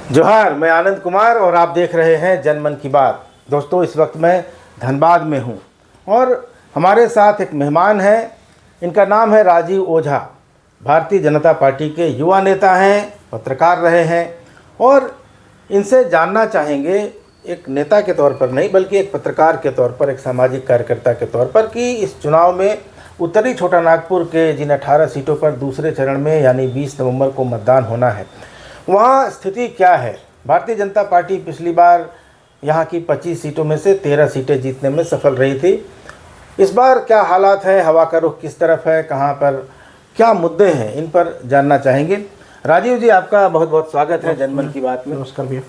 जोहार, मैं आनंद कुमार और आप देख रहे हैं जनमन की बात। दोस्तों, इस वक्त मैं धनबाद में हूं और हमारे साथ एक मेहमान हैं। इनका नाम है राजीव ओझा। भारतीय जनता पार्टी के युवा नेता हैं, पत्रकार रहे हैं और इनसे जानना चाहेंगे, एक नेता के तौर पर नहीं बल्कि एक पत्रकार के तौर पर, एक सामाजिक कार्यकर्ता के तौर पर, कि इस चुनाव में उत्तरी छोटा नागपुर के जिन 18 सीटों पर दूसरे चरण में यानी 20 नवंबर को मतदान होना है, वहाँ स्थिति क्या है। भारतीय जनता पार्टी पिछली बार यहाँ की 25 सीटों में से 13 सीटें जीतने में सफल रही थी। इस बार क्या हालात हैं, हवा का रुख किस तरफ है, कहाँ पर क्या मुद्दे हैं, इन पर जानना चाहेंगे। राजीव जी, आपका बहुत बहुत स्वागत है जनमन की बात में। नमस्कार भैया।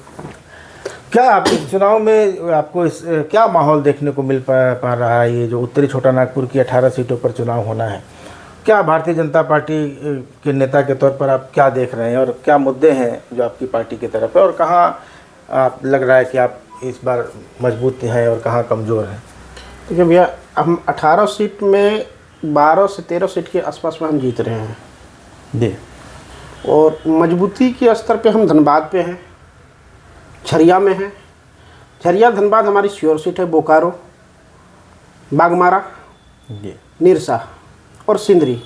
क्या आप इस चुनाव में आपको क्या माहौल देखने को मिल पा रहा है? ये जो उत्तरी छोटा नागपुर की 18 सीटों पर चुनाव होना है, क्या भारतीय जनता पार्टी के नेता के तौर पर आप क्या देख रहे हैं और क्या मुद्दे हैं जो आपकी पार्टी की तरफ है, और कहाँ आप लग रहा है कि आप इस बार मजबूत हैं और कहाँ कमज़ोर हैं? देखिए भैया, हम 18 सीट में 12 से 13 सीट के आसपास में हम जीत रहे हैं जी। और मजबूती के स्तर पे हम धनबाद पे हैं, झरिया में हैं। झरिया धनबाद हमारी श्योर सीट है। बोकारो, बागमारा जी, निरसा और सिंदरी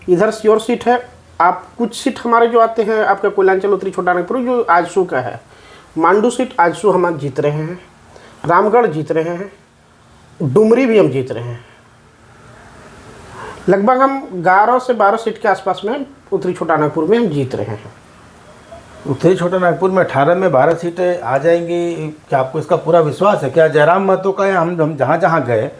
इधर श्योर सीट है। आप कुछ सीट हमारे जो आते हैं आपके कोयलांचल, उत्तरी छोटा नागपुर जो आजसू का है, मांडू सीट आजसू हम जीत रहे हैं, रामगढ़ जीत रहे हैं, डुमरी भी हम जीत रहे हैं। लगभग हम 11 से 12 सीट के आसपास में उत्तरी छोटा नागपुर में हम जीत रहे हैं। उत्तरी छोटा नागपुर में 18 में 12 सीटें आ जाएंगी, क्या आपको इसका पूरा विश्वास है? क्या जयराम महतो का, हम जहाँ जहाँ गए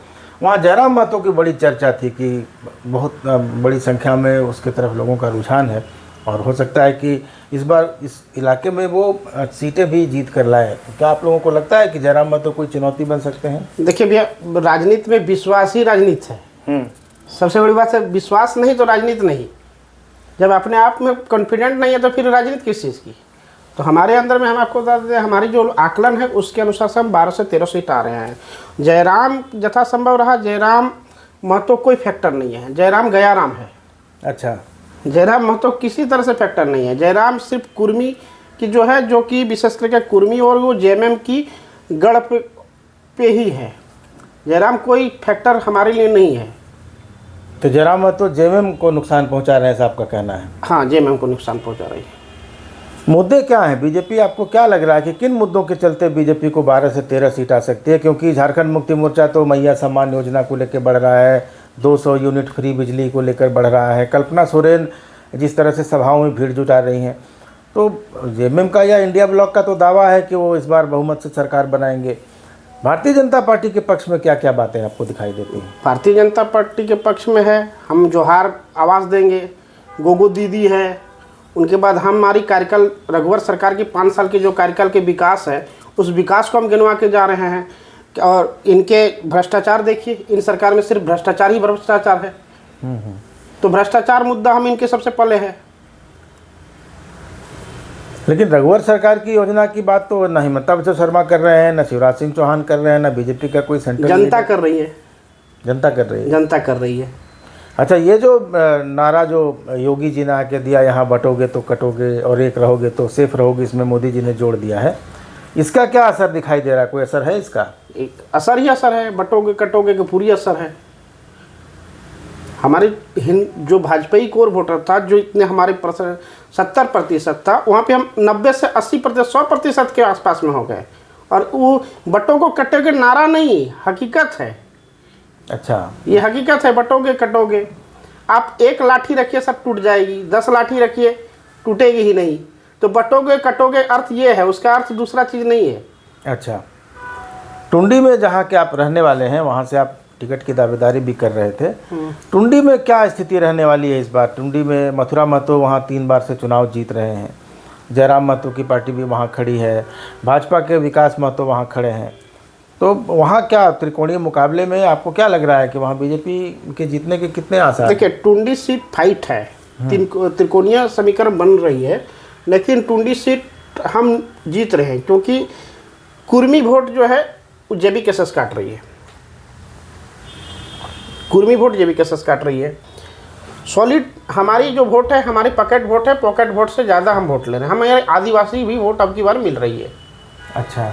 वहाँ जयराम महतो की बड़ी चर्चा थी कि बहुत बड़ी संख्या में उसके तरफ लोगों का रुझान है और हो सकता है कि इस बार इस इलाके में वो सीटें भी जीत कर लाए। क्या आप लोगों को लगता है कि जयराम महतो कोई चुनौती बन सकते हैं? देखिए भैया, राजनीति में विश्वास ही राजनीति है। सबसे बड़ी बात है, विश्वास नहीं तो राजनीति नहीं। जब अपने आप में कॉन्फिडेंट नहीं है तो फिर राजनीति किस चीज़ की? तो हमारे अंदर में हम आपको बता दें, हमारी जो आकलन है उसके अनुसार से हम 12 से 13 सीट आ रहे हैं। जयराम यथासंभव रहा, जयराम महतो कोई फैक्टर नहीं है। जयराम गया राम है। अच्छा, जयराम महतो किसी तरह से फैक्टर नहीं है। जयराम सिर्फ कुर्मी की जो है, जो कि विशेष करके कुर्मी और वो जेएमएम की गढ़ पे ही है। जयराम कोई फैक्टर हमारे लिए नहीं है। तो जयराम महतो जेएमएम को नुकसान पहुंचा रहे हैं, ऐसा आपका कहना है? हाँ, जेएमएम को नुकसान पहुंचा रही है। मुद्दे क्या हैं? बीजेपी, आपको क्या लग रहा है कि किन मुद्दों के चलते बीजेपी को 12 से 13 सीट आ सकती है? क्योंकि झारखंड मुक्ति मोर्चा तो मैया सम्मान योजना को लेकर बढ़ रहा है, 200 यूनिट फ्री बिजली को लेकर बढ़ रहा है, कल्पना सोरेन जिस तरह से सभाओं में भीड़ जुटा रही हैं, तो जेएमएम का या इंडिया ब्लॉक का तो दावा है कि वो इस बार बहुमत से सरकार बनाएंगे। भारतीय जनता पार्टी के पक्ष में क्या क्या बातें आपको दिखाई देती हैं? भारतीय जनता पार्टी के पक्ष में है, हम जोहार आवाज़ देंगे। गोगो दीदी है, उनके बाद हमारी कार्यकाल रघुवर सरकार की 5 साल के जो कार्यकाल के विकास है, उस विकास को हम गिनवा के जा रहे हैं। और इनके भ्रष्टाचार देखिए, इन सरकार में सिर्फ भ्रष्टाचार ही भ्रष्टाचार है। तो भ्रष्टाचार मुद्दा हम इनके सबसे पहले है। लेकिन रघुवर सरकार की योजना की बात तो न हिमंता बिस्वा शर्मा कर रहे हैं, न शिवराज सिंह चौहान कर रहे हैं, न बीजेपी का कोई सेंटर। जनता कर रही है। जनता कर रही है। जनता कर रही है। अच्छा, ये जो नारा जो योगी जी ने आके दिया, यहाँ बटोगे तो कटोगे और एक रहोगे तो सेफ रहोगे, इसमें मोदी जी ने जोड़ दिया है, इसका क्या असर दिखाई दे रहा है? कोई असर है इसका? एक असर ही असर है। बटोगे कटोगे का पूरी असर है। हमारे जो भाजपाई कोर वोटर था, जो इतने हमारे 70% था, वहाँ पे हम 90 से 80%, 100% के आसपास में हो गए। और वो बटोगे कटोगे नारा नहीं, हकीकत है। अच्छा, ये हकीकत है। बटोगे कटोगे, आप एक लाठी रखिए सब टूट जाएगी, 10 लाठी रखिए टूटेगी ही नहीं। तो बटोगे कटोगे अर्थ ये है, उसका अर्थ दूसरा चीज़ नहीं है। अच्छा, टुंडी में जहाँ के आप रहने वाले हैं, वहाँ से आप टिकट की दावेदारी भी कर रहे थे। टुंडी में क्या स्थिति रहने वाली है इस बार? टुंडी में मथुरा महतो वहाँ 3 बार से चुनाव जीत रहे हैं, जयराम महतो की पार्टी भी वहाँ खड़ी है, भाजपा के विकास महतो वहाँ खड़े हैं। तो वहाँ क्या त्रिकोणीय मुकाबले में आपको क्या लग रहा है कि वहाँ बीजेपी के जीतने के कितने आसार? देखिए, टुंडी सीट फाइट है, त्रिकोणीय समीकरण बन रही है, लेकिन टुंडी सीट हम जीत रहे हैं क्योंकि कुर्मी वोट जो है वो जेबी केसेस काट रही है। कुर्मी वोट जेबी केसेस काट रही है। सॉलिड हमारी जो वोट है, हमारी पॉकेट वोट है, पॉकेट वोट से ज़्यादा हम वोट ले रहे हैं। हमें आदिवासी भी वोट अब की बार मिल रही है। अच्छा,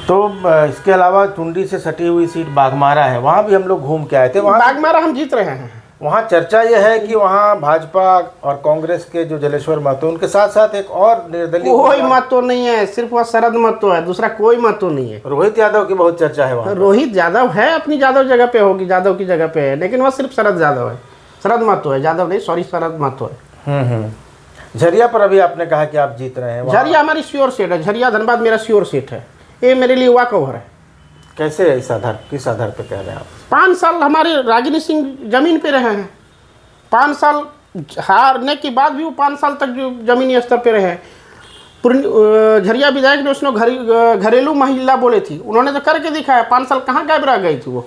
तो इसके अलावा टुंडी से सटी हुई सीट बाघमारा है, वहाँ भी हम लोग घूम के आए थे। वहाँ बाघमारा हम जीत रहे हैं। वहाँ चर्चा यह है कि वहाँ भाजपा और कांग्रेस के जो जलेश्वर महतो, उनके साथ साथ एक और निर्दलीय कोई मत तो नहीं है, सिर्फ वह शरद मत तो है, दूसरा कोई मत तो नहीं है। रोहित यादव की बहुत चर्चा है वहाँ। रोहित यादव है, अपनी यादव जगह पे होगी, यादव की जगह पे है, लेकिन वह सिर्फ शरद यादव है, शरद महतो है, यादव नहीं, सॉरी शरद महतो है। झरिया पर अभी आपने कहा कि आप जीत रहे हैं। झरिया हमारी श्योर सीट है, झरिया धनबाद मेरा श्योर सीट है, ये मेरे लिए वॉक ओवर है। कैसे, इस आधार, किस आधार पर कह रहे हैं आप? 5 साल हमारे रागिनी सिंह जमीन पे रहे हैं, 5 साल हारने के बाद भी वो 5 साल तक जो जमीनी स्तर पे रहे। झरिया विधायक ने उसने घरेलू महिला बोले थी, उन्होंने तो करके दिखाया। 5 साल कहाँ गायब रह गई थी वो।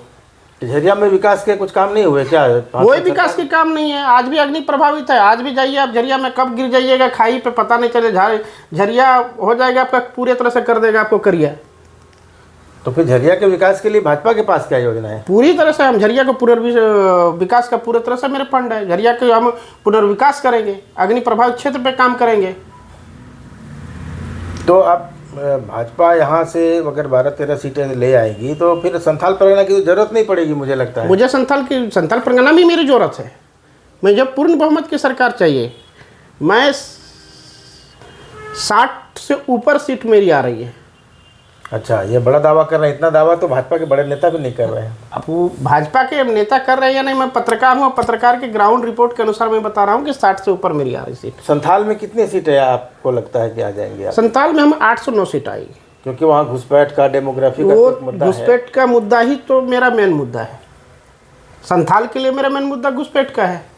झरिया में विकास के कुछ काम नहीं हुए क्या? कोई विकास के काम नहीं है, आज भी अग्नि प्रभावित है। आज भी जाइए आप झरिया में, कब गिर जाइएगा खाई पे पता नहीं चले। झरिया हो जाएगा आपका, पूरे तरह से कर देगा आपको करिया। तो फिर झरिया के विकास के लिए भाजपा के पास क्या योजना है? पूरी तरह से हम झरिया को विकास का पूरे तरह से मेरे फंड है। झरिया के हम पुनर्विकास करेंगे, अग्नि प्रभावित क्षेत्र पे काम करेंगे। तो अब भाजपा यहाँ से अगर 12-13 सीटें ले आएगी तो फिर संथाल परगना की तो जरूरत नहीं पड़ेगी, मुझे लगता है। मुझे संथाल परगना में मेरी जरूरत है। मुझे पूर्ण बहुमत की सरकार चाहिए। मैं 60 से ऊपर सीट मेरी आ रही है। अच्छा, ये बड़ा दावा कर रहे हैं। इतना दावा तो भाजपा के बड़े नेता भी नहीं कर रहे हैं। अब वो भाजपा के नेता कर रहे हैं या नहीं, मैं पत्रकार हूँ, पत्रकार के ग्राउंड रिपोर्ट के अनुसार मैं बता रहा हूँ कि 60 से ऊपर मेरी आ रही सीट। संथाल में कितनी सीटें आपको लगता है कि आ जाएंगी आप? संथाल में हम 8 से 9 सीट आएगी, क्योंकि वहाँ घुसपैठ का, डेमोग्राफी का वो मुद्दा है। घुसपैठ का मुद्दा ही तो मेरा मेन मुद्दा है। संथाल के लिए मेरा मेन मुद्दा घुसपैठ का है।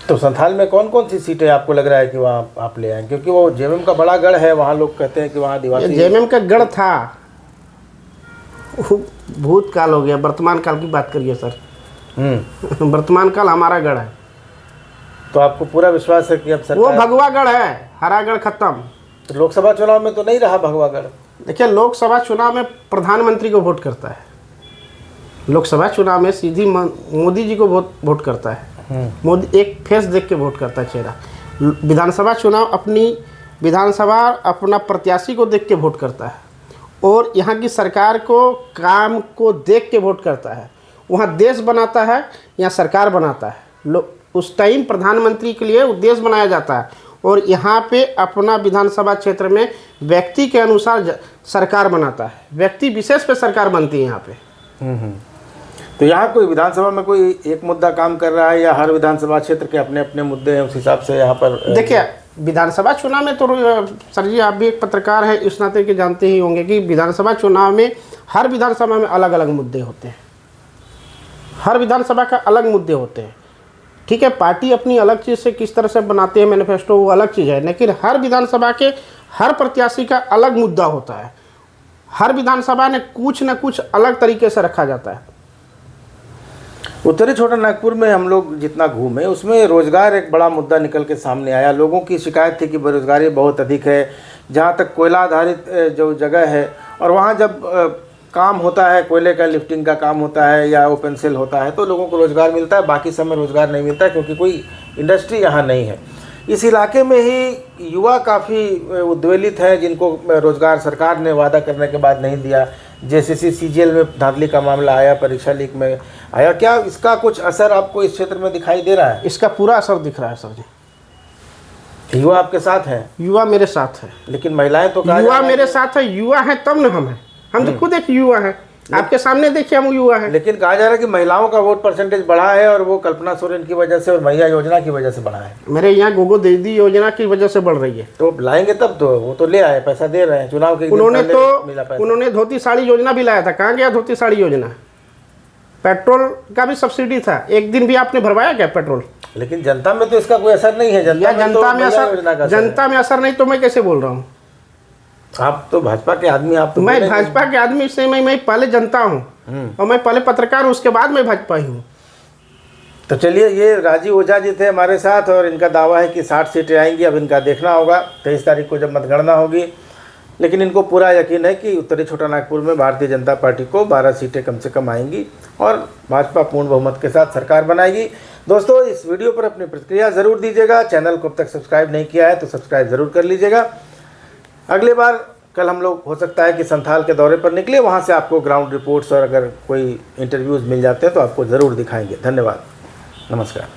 तो संथाल में कौन कौन सी सीटें आपको लग रहा है कि वहाँ आप ले आएंगे? क्योंकि वो जेएमएम का बड़ा गढ़ है, वहाँ लोग कहते हैं कि वहाँ आदिवासी। जेएमएम का गढ़ था, भूतकाल हो गया, वर्तमान काल की बात करिए सर। वर्तमान काल हमारा गढ़ है। तो आपको पूरा विश्वास है कि अब सरकार... वो भगवागढ़ है, हरागढ़ खत्म। तो लोकसभा चुनाव में तो नहीं रहा भगवागढ़। देखिए, लोकसभा चुनाव में प्रधानमंत्री को वोट करता है, लोकसभा चुनाव में सीधी मोदी जी को वोट करता है। मोदी एक फेस देख के वोट करता है, चेहरा। विधानसभा चुनाव अपना प्रत्याशी को देख के वोट करता है, और यहाँ की सरकार को, काम को देख के वोट करता है। वहाँ देश बनाता है, यहाँ सरकार बनाता है। उस टाइम प्रधानमंत्री के लिए उद्देश्य बनाया जाता है, और यहाँ पे अपना विधानसभा क्षेत्र में व्यक्ति के अनुसार सरकार बनाता है। व्यक्ति विशेष पे सरकार बनती है यहाँ पे। तो यहाँ कोई विधानसभा में कोई एक मुद्दा काम कर रहा है, या हर विधानसभा क्षेत्र के अपने अपने मुद्दे हैं, उस हिसाब से यहाँ पर? देखिए, विधानसभा चुनाव में तो सर जी, आप भी एक पत्रकार हैं, इस नाते के जानते ही होंगे कि विधानसभा चुनाव में हर विधानसभा में अलग अलग मुद्दे होते हैं। हर विधानसभा का अलग मुद्दे होते हैं। ठीक है, पार्टी अपनी अलग चीज़ से किस तरह से बनाते हैं मैनिफेस्टो, वो अलग चीज़ है, लेकिन हर विधानसभा के हर प्रत्याशी का अलग मुद्दा होता है। हर विधानसभा ने कुछ न कुछ अलग तरीके से रखा जाता है। उत्तरी छोटा नागपुर में हम लोग जितना घूमे, उसमें रोजगार एक बड़ा मुद्दा निकल के सामने आया। लोगों की शिकायत थी कि बेरोजगारी बहुत अधिक है। जहाँ तक कोयला आधारित जो जगह है, और वहाँ जब काम होता है, कोयले का लिफ्टिंग का काम होता है या ओपन सेल होता है, तो लोगों को रोज़गार मिलता है। बाकी समय रोज़गार नहीं मिलता है, क्योंकि कोई इंडस्ट्री यहाँ नहीं है। इस इलाके में ही युवा काफ़ी उद्वेलित हैं, जिनको रोज़गार सरकार ने वादा करने के बाद नहीं दिया। जेसीसी सीजीएल में धांधली का मामला आया, परीक्षा लीक में आया। क्या इसका कुछ असर आपको इस क्षेत्र में दिखाई दे रहा है? इसका पूरा असर दिख रहा है सर जी। युवा आपके साथ हैं? युवा मेरे साथ है, लेकिन महिलाएं तो युवा मेरे साथ है। युवा है तब न हम हैं, हम तो खुद एक युवा हैं। आपके सामने देखिए, हम युवा हैं। लेकिन कहा जा रहा है कि महिलाओं का वोट परसेंटेज बढ़ा है, और वो कल्पना सोरेन की वजह से और मैया योजना की वजह से बढ़ा है। मेरे यहाँ गोगो दीदी योजना की वजह से बढ़ रही है। तो लाएंगे तब तो, वो तो ले आए, पैसा दे रहे हैं। चुनाव के उन्होंने धोती साड़ी योजना भी लाया था। कहाँ गया धोती साड़ी योजना? पेट्रोल का भी सब्सिडी था। एक दिन भी आपने भरवाया क्या पेट्रोल? लेकिन जनता में तो इसका कोई असर नहीं है। जनता में असर नहीं तो मैं कैसे बोल रहा हूँ? आप तो भाजपा के आदमी, आप तो मैं भाजपा के आदमी से मैं पहले जनता हूँ, और मैं पहले पत्रकार हूँ, उसके बाद मैं भाजपा ही हूँ। तो चलिए, ये राजीव ओझा जी थे हमारे साथ, और इनका दावा है कि 60 सीटें आएंगी। अब इनका देखना होगा 23 तारीख को जब मतगणना होगी, लेकिन इनको पूरा यकीन है कि उत्तरी छोटानागपुर में भारतीय जनता पार्टी को 12 सीटें कम से कम आएंगी और भाजपा पूर्ण बहुमत के साथ सरकार बनाएगी। दोस्तों, इस वीडियो पर अपनी प्रतिक्रिया ज़रूर दीजिएगा। चैनल को अब तक सब्सक्राइब नहीं किया है तो सब्सक्राइब ज़रूर कर लीजिएगा। अगली बार कल हम लोग हो सकता है कि संथाल के दौरे पर निकले, वहाँ से आपको ग्राउंड रिपोर्ट्स और अगर कोई इंटरव्यूज़ मिल जाते हैं तो आपको ज़रूर दिखाएंगे। धन्यवाद, नमस्कार।